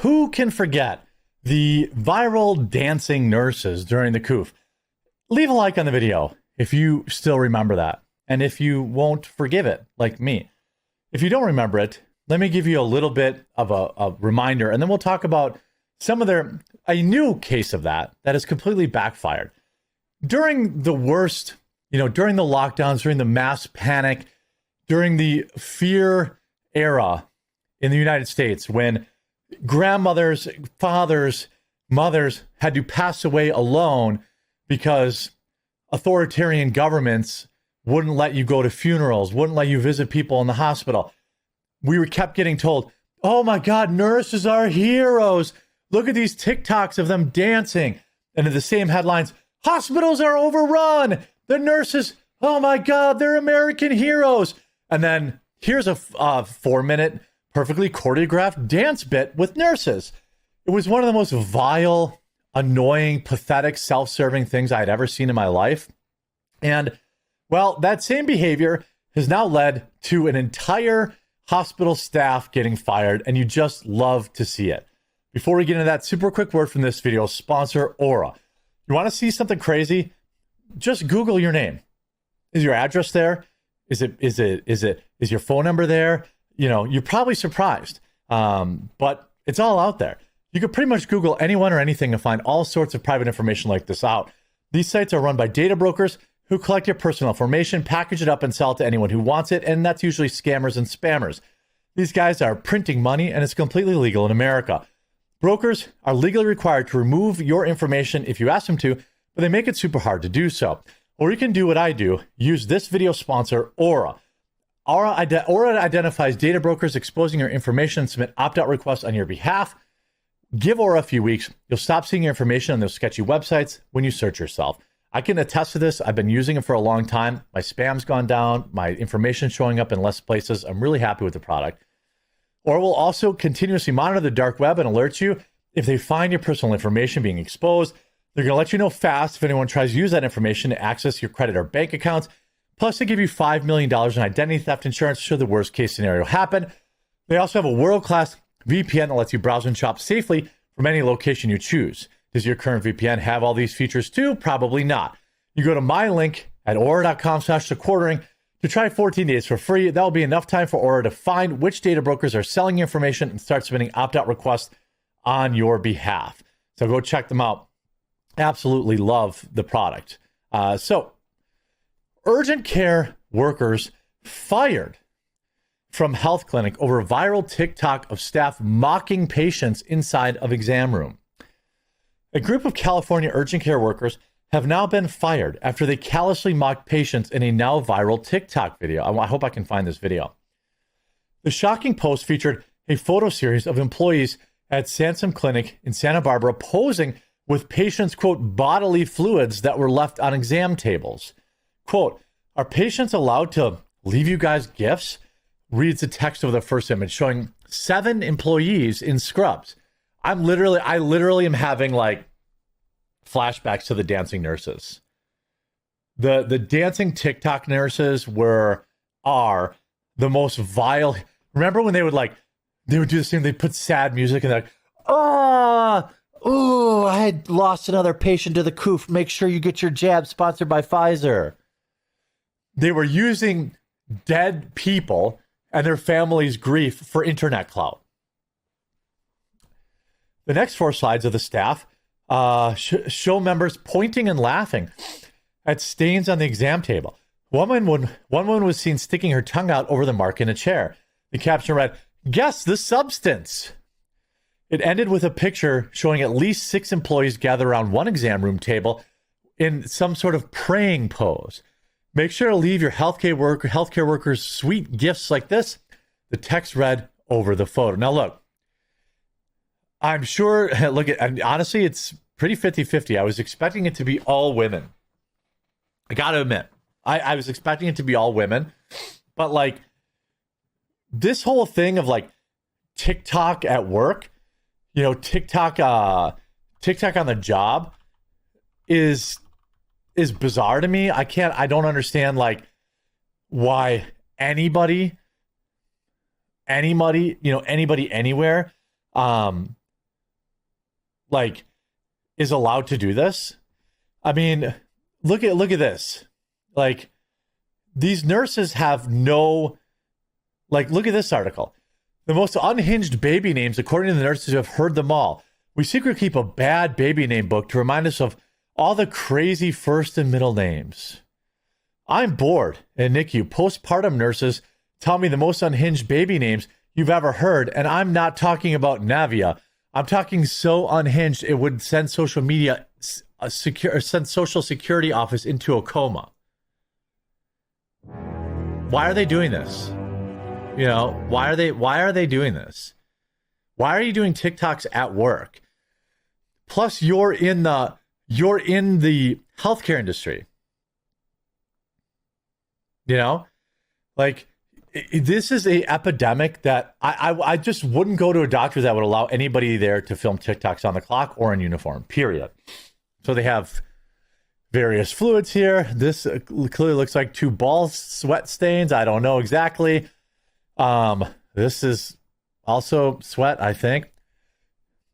Who can forget the viral dancing nurses during the COOF? Leave a like on the video if you still remember that, and if you won't forgive it, like me. If you don't remember it, let me give you a little bit of a reminder, and then we'll talk about a new case of that has completely backfired. During the worst, during the lockdowns, during the mass panic, during the fear era in the United States, when grandmothers, fathers, mothers had to pass away alone because authoritarian governments wouldn't let you go to funerals, wouldn't let you visit people in the hospital. We kept getting told, oh my God, nurses are heroes. Look at these TikToks of them dancing. And in the same headlines, hospitals are overrun. The nurses, oh my God, they're American heroes. And then here's a 4-minute, perfectly choreographed dance bit with nurses. It was one of the most vile, annoying, pathetic, self-serving things I had ever seen in my life. And well, that same behavior has now led to an entire hospital staff getting fired, and you just love to see it. Before we get into that, super quick word from this video sponsor, Aura. You want to see something crazy? Just Google your name. Is your address there? Is your phone number there? You're probably surprised, but it's all out there. You could pretty much Google anyone or anything and find all sorts of private information like this out. These sites are run by data brokers who collect your personal information, package it up, and sell it to anyone who wants it, and that's usually scammers and spammers. These guys are printing money, and it's completely legal in America. Brokers are legally required to remove your information if you ask them to, but they make it super hard to do so. Or you can do what I do, use this video sponsor, Aura. Aura identifies data brokers exposing your information and submit opt-out requests on your behalf. Give Aura a few weeks. You'll stop seeing your information on those sketchy websites when you search yourself. I can attest to this. I've been using it for a long time. My spam's gone down. My information's showing up in less places. I'm really happy with the product. Aura will also continuously monitor the dark web and alert you if they find your personal information being exposed. They're going to let you know fast if anyone tries to use that information to access your credit or bank accounts. Plus, they give you $5 million in identity theft insurance should the worst case scenario happen. They also have a world-class VPN that lets you browse and shop safely from any location you choose. Does your current VPN have all these features too? Probably not. You go to my link at aura.com/thequartering to try 14 days for free. That'll be enough time for Aura to find which data brokers are selling your information and start submitting opt-out requests on your behalf. So go check them out. Absolutely love the product. So urgent care workers fired from health clinic over viral TikTok of staff mocking patients inside of exam room. A group of California urgent care workers have now been fired after they callously mocked patients in a now viral TikTok video. I hope I can find this video. The shocking post featured a photo series of employees at Sansum Clinic in Santa Barbara posing with patients' quote bodily fluids that were left on exam tables. Quote, are patients allowed to leave you guys gifts? Reads the text of the first image showing 7 employees in scrubs. I literally am having like flashbacks to the dancing nurses. The dancing TikTok nurses are the most vile. Remember when they would do the same, they put sad music and they're like, oh, I had lost another patient to the COOF. Make sure you get your jab, sponsored by Pfizer. They were using dead people and their families' grief for internet clout. The next 4 slides of the staff show members pointing and laughing at stains on the exam table. One woman was seen sticking her tongue out over the mark in a chair. The caption read, "Guess the substance." It ended with a picture showing at least 6 employees gathered around one exam room table in some sort of praying pose. Make sure to leave your healthcare workers sweet gifts like this, the text read over the photo. Now look, I'm sure, honestly, it's pretty 50-50. I was expecting it to be all women. I got to admit, I was expecting it to be all women, but like this whole thing of like TikTok at work, TikTok on the job is bizarre to me. I don't understand like why anybody anywhere like is allowed to do this. I mean, look at this. Like, these nurses have no, like, look at this article. The most unhinged baby names, according to the nurses who have heard them all. We secretly keep a bad baby name book to remind us of all the crazy first and middle names. I'm bored in NICU. Postpartum nurses tell me the most unhinged baby names you've ever heard, and I'm not talking about Navia. I'm talking so unhinged it would send social media, send Social Security office into a coma. Why are they doing this? You know, why are they doing this? Why are you doing TikToks at work? Plus, you're in the healthcare industry. You know, like, this is a epidemic that I just wouldn't go to a doctor that would allow anybody there to film TikToks on the clock or in uniform, period. So they have various fluids here. This clearly looks like 2 ball sweat stains. I don't know exactly. This is also sweat, I think.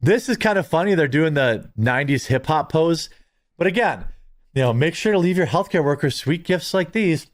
This is kind of funny. They're doing the 90s hip hop pose. But again, you know, make sure to leave your healthcare workers sweet gifts like these.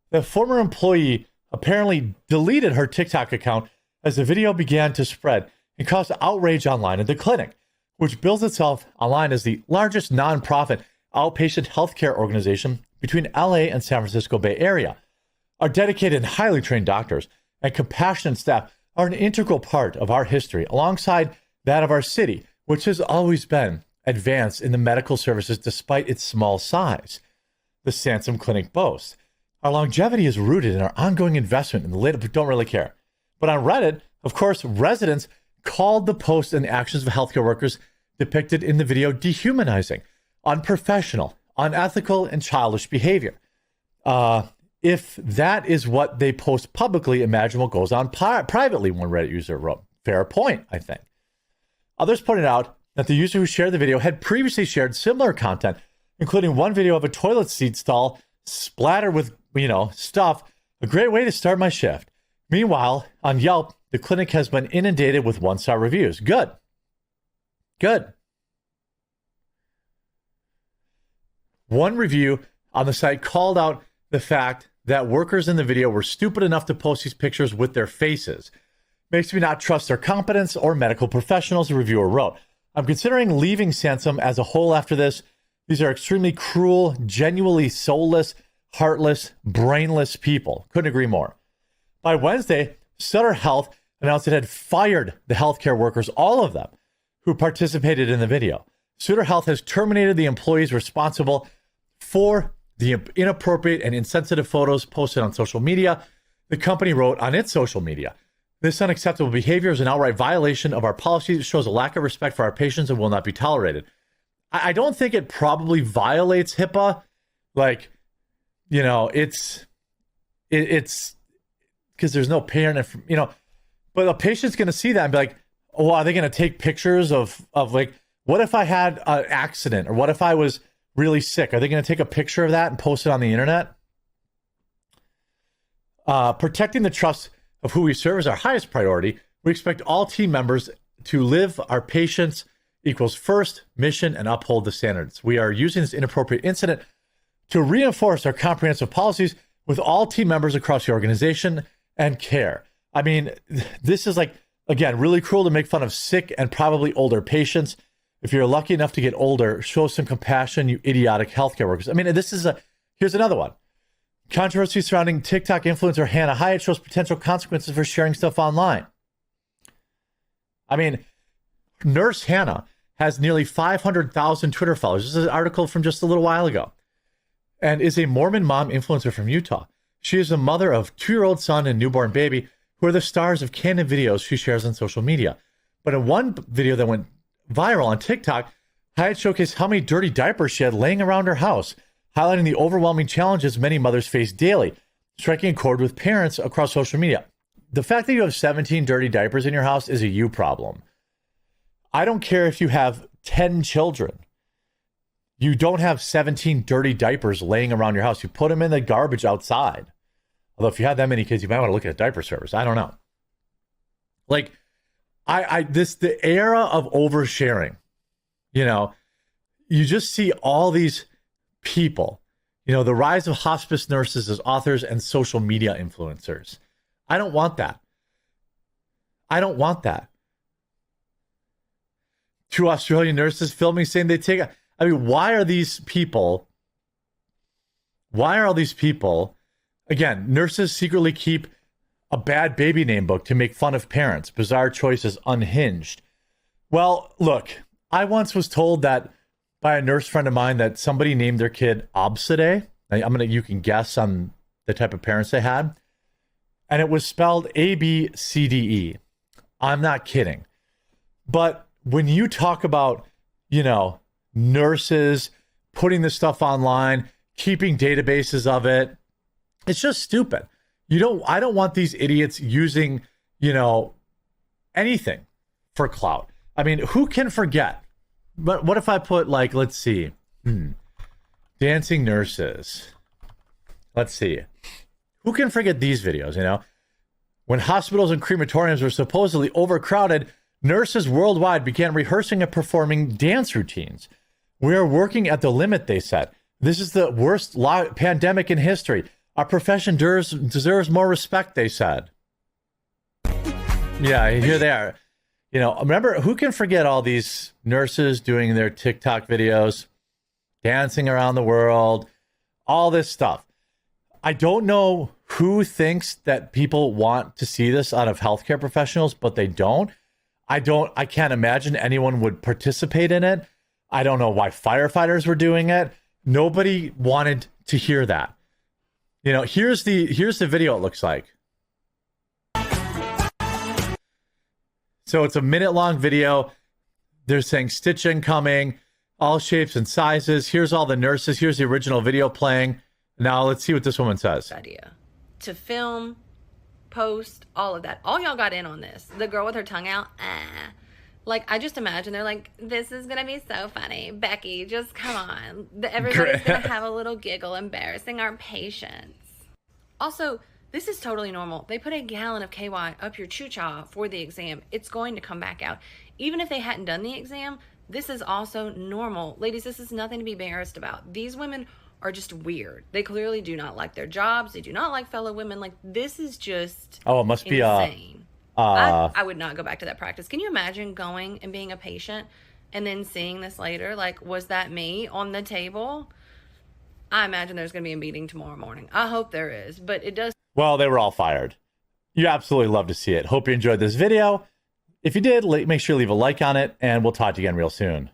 The former employee apparently deleted her TikTok account as the video began to spread and caused outrage online at the clinic, which bills itself online as the largest nonprofit outpatient healthcare organization between LA and San Francisco Bay Area. Our dedicated and highly trained doctors and compassionate staff are an integral part of our history, alongside that of our city, which has always been advanced in the medical services despite its small size. The Sansom Clinic boasts. Our longevity is rooted in our ongoing investment in the latest, don't really care. But on Reddit, of course, residents called the posts and actions of healthcare workers depicted in the video dehumanizing, unprofessional, unethical, and childish behavior. If that is what they post publicly, imagine what goes on privately, one Reddit user wrote. Fair point, I think. Others pointed out that the user who shared the video had previously shared similar content, including one video of a toilet seat stall splattered with, stuff. A great way to start my shift. Meanwhile, on Yelp, the clinic has been inundated with 1-star reviews. Good. One review on the site called out the fact that workers in the video were stupid enough to post these pictures with their faces. Makes me not trust their competence or medical professionals, the reviewer wrote. I'm considering leaving Sansom as a whole after this. These are extremely cruel, genuinely soulless, heartless, brainless people. Couldn't agree more. By Wednesday, Sutter Health announced it had fired the healthcare workers, all of them, who participated in the video. Sutter Health has terminated the employees responsible for the inappropriate and insensitive photos posted on social media. The company wrote on its social media, this unacceptable behavior is an outright violation of our policies. It shows a lack of respect for our patients and will not be tolerated. I don't think it probably violates HIPAA. Like, it's because there's no parent, but a patient's going to see that and be like, oh, are they going to take pictures of like, what if I had an accident or what if I was really sick? Are they going to take a picture of that and post it on the internet? Protecting the trust of who we serve is our highest priority. We expect all team members to live our patients equals first mission and uphold the standards. We are using this inappropriate incident to reinforce our comprehensive policies with all team members across the organization and care. I mean, this is like, again, really cruel to make fun of sick and probably older patients. If you're lucky enough to get older, show some compassion, you idiotic healthcare workers. I mean, here's another one. Controversy surrounding TikTok influencer Hannah Hyatt shows potential consequences for sharing stuff online. I mean, Nurse Hannah has nearly 500,000 Twitter followers. This is an article from just a little while ago. And is a Mormon mom influencer from Utah. She is the mother of 2-year-old son and newborn baby, who are the stars of candid videos she shares on social media. But in one video that went viral on TikTok, Hyatt showcased how many dirty diapers she had laying around her house, highlighting the overwhelming challenges many mothers face daily, striking a chord with parents across social media. The fact that you have 17 dirty diapers in your house is a you problem. I don't care if you have 10 children. You don't have 17 dirty diapers laying around your house. You put them in the garbage outside. Although if you have that many kids, you might want to look at a diaper service. I don't know. Like, the era of oversharing You know, you just see all these people, you know, the rise of hospice nurses as authors and social media influencers. I don't want that. I don't want that. 2 Australian nurses filming saying they take, I mean, why are all these people, again, nurses secretly keep a bad baby name book to make fun of parents. Bizarre choices, unhinged. Well, look, I once was told that by a nurse friend of mine that somebody named their kid Obside. You can guess on the type of parents they had. And it was spelled ABCDE. I'm not kidding. But when you talk about, you know, nurses putting this stuff online, keeping databases of it, it's just stupid. I don't want these idiots using, you know, anything for clout. I mean, who can forget? But what if I put, like, let's see, dancing nurses. Let's see. Who can forget these videos, you know? When hospitals and crematoriums were supposedly overcrowded, nurses worldwide began rehearsing and performing dance routines. We are working at the limit, they said. This is the worst pandemic in history. Our profession deserves more respect, they said. Yeah, here they are. You know, remember, who can forget all these nurses doing their TikTok videos, dancing around the world, all this stuff. I don't know who thinks that people want to see this out of healthcare professionals, but they don't. I can't imagine anyone would participate in it. I don't know why firefighters were doing it. Nobody wanted to hear that. You know, here's the video it looks like. So it's a minute-long video. They're saying stitch incoming, all shapes and sizes. Here's all the nurses. Here's the original video playing. Now let's see what this woman says. Idea to film, post, all of that. All y'all got in on this. The girl with her tongue out. Like, I just imagine they're like, this is going to be so funny. Becky, just come on. Everybody's going to have a little giggle embarrassing our patients. Also, this is totally normal. They put a gallon of KY up your choo-cha for the exam. It's going to come back out. Even if they hadn't done the exam, this is also normal. Ladies, this is nothing to be embarrassed about. These women are just weird. They clearly do not like their jobs. They do not like fellow women. Like, this is just it must be insane. I would not go back to that practice. Can you imagine going and being a patient and then seeing this later? Like, was that me on the table? I imagine there's going to be a meeting tomorrow morning. I hope there is, but it does. Well, they were all fired. You absolutely love to see it. Hope you enjoyed this video. If you did, make sure to leave a like on it, and we'll talk to you again real soon.